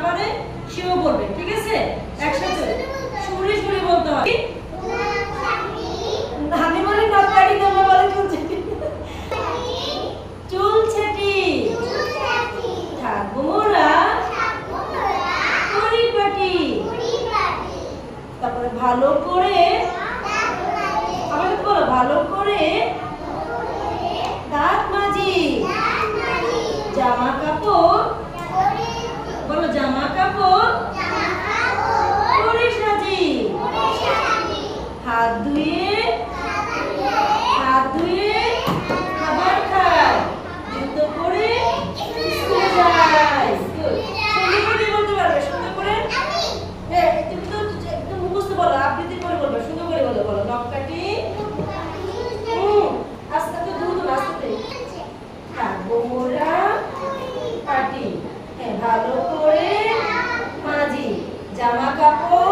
পারে সেও বলবে, ঠিক আছে? একসাথে সুরে সুরে বলতে হবে। ধানি বলে নখ কাটি, তোমরা বলে চুল ছেটি। চুল ছেটি থাকবো মোরা পরিপাটি। তারপরে ভালো করে, আবার বলো, ভালো করে দাঁত মাজি। জামা কাপড়, বলো জামা কাপড় পরে সাজি। হাত ধুয়ে খাবার খায়, জুতো পরে স্কুলে যায়। সুন্দর করে বলতে পারবে, সুন্দর করে। হ্যাঁ, তুমি তো একদম মুখস্থ বলো, আবৃত্তি করে বলবে, সুন্দর করে বলো। বলো নখ কাটি, আস্তে আস্তে দ্রুত আস্তে থাকবো মোরা পাটি। হ্যাঁ, ভালো করে মাজি। জামা কাপড়